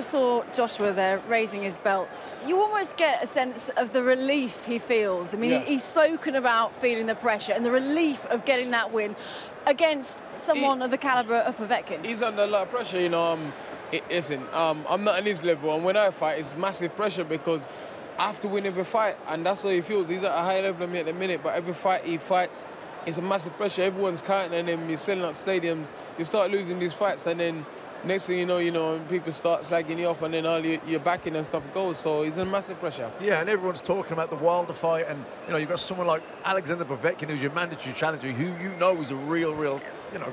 Saw Joshua there raising his belts. You almost get a sense of the relief he feels. I mean, he's spoken about feeling the pressure and the relief of getting that win against someone of the calibre of Povetkin. He's under a lot of pressure, you know. Listen, I'm not on his level, and when I fight, it's massive pressure because I have to win every fight, and that's how he feels. He's at a high level of me at the minute, but every fight he fights, it's a massive pressure. Everyone's counting on him. You're selling out stadiums. You start losing these fights, and then next thing you know, people start slagging you off, and then all your backing and stuff goes. So he's in massive pressure. Yeah, and everyone's talking about the Wilder fight, and you've got someone like Alexander Povetkin, who's your mandatory challenger, who you know is a real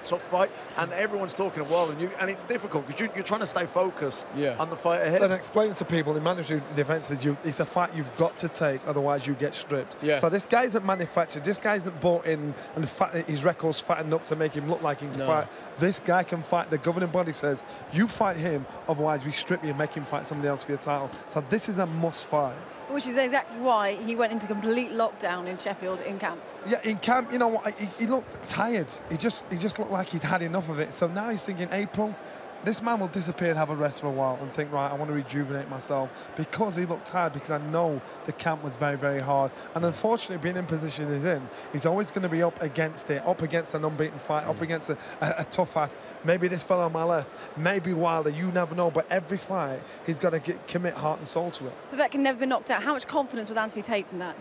tough fight, and everyone's talking of Wilder, and it's difficult because you're trying to stay focused on the fight ahead. And explain to people in mandatory defences, it's a fight you've got to take, otherwise you get stripped. Yeah. So this guy isn't manufactured. This guy isn't bought in, and his record's fattened up to make him look like he can fight. This guy can fight. The governing body says you fight him, otherwise we strip you and make him fight somebody else for your title. So this is a must fight. Which is exactly why he went into complete lockdown in Sheffield in camp. Yeah, in camp, you know what, he looked tired. He just looked like he'd had enough of it. So now he's thinking, April, this man will disappear and have a rest for a while and think, right, I want to rejuvenate myself, because he looked tired, because I know the camp was very, very hard. And unfortunately, being in position he's in, he's always going to be up against it, up against an unbeaten fight, up against a tough ass. Maybe this fellow on my left, maybe Wilder, you never know. But every fight, he's got to commit heart and soul to it. Povetkin never been knocked out. How much confidence would Anthony take from that?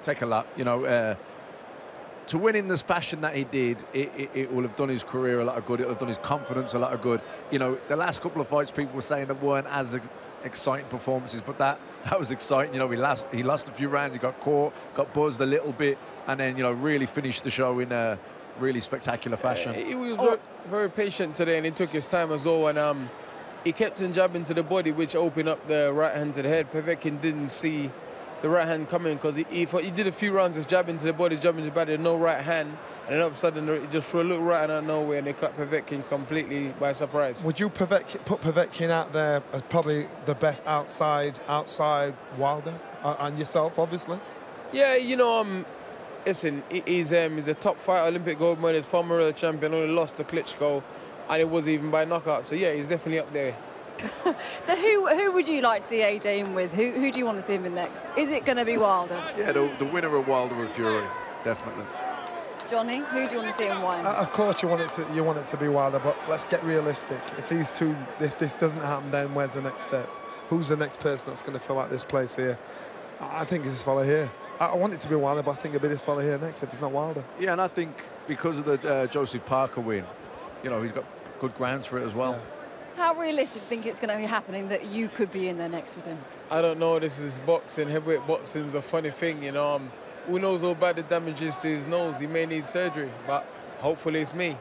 Take a lot, to win in this fashion that he did, it will have done his career a lot of good. It will have done his confidence a lot of good. The last couple of fights, people were saying that weren't as exciting performances, but that was exciting. He lost a few rounds, he got caught, got buzzed a little bit, and then, really finished the show in a really spectacular fashion. He was very, very patient today, and he took his time as well, and he kept on jabbing to the body, which opened up the right hand to the head. Povetkin didn't see the right hand coming, because he did a few rounds just jabbing to the body, jabbing to the body, no right hand, and then all of a sudden he just threw a little right hand out of nowhere, and they cut Povetkin completely by surprise. Would you put Povetkin out there as probably the best outside Wilder and yourself, obviously? Yeah, listen, he's a top fighter, Olympic gold medalist, former world champion, only lost to Klitschko, and it wasn't even by knockout. So yeah, he's definitely up there. So who would you like to see AJ in with? Who do you want to see him in next? Is it going to be Wilder? Yeah, the winner of Wilder and Fury, definitely. Johnny, who do you want to see and why? Of course you want it to be Wilder, but let's get realistic. If this doesn't happen, then where's the next step? Who's the next person that's going to fill out this place here? I think it's this fella here. I want it to be Wilder, but I think it'll be this fella here next if it's not Wilder. Yeah, and I think because of the Joseph Parker win, he's got good grounds for it as well. Yeah. How realistic do you think it's going to be happening that you could be in there next with him? I don't know. This is boxing. Heavyweight boxing is a funny thing, Who knows how bad the damage is to his nose? He may need surgery, but hopefully it's me.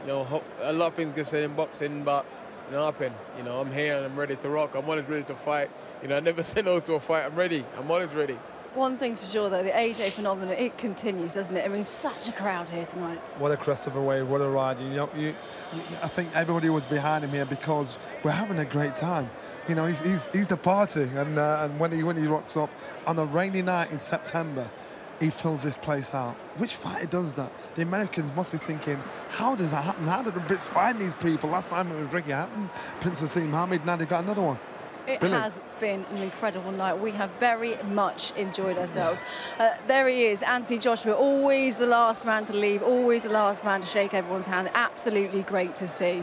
A lot of things get said in boxing, but it don't happen. I'm here and I'm ready to rock. I'm always ready to fight. I never say no to a fight. I'm ready. I'm always ready. One thing's for sure, though, the AJ phenomenon, it continues, doesn't it? I mean, such a crowd here tonight. What a crest of a wave, what a ride. I think everybody was behind him here because we're having a great time. He's the party, and when he rocks up on a rainy night in September, he fills this place out. Which fighter does that? The Americans must be thinking, how does that happen? How did the Brits find these people? Last time it was Ricky Hatton, Prince Nassim Mohammed, now they've got another one. It Brilliant. Has been an incredible night. We have very much enjoyed ourselves. There he is, Anthony Joshua, always the last man to leave, always the last man to shake everyone's hand. Absolutely great to see.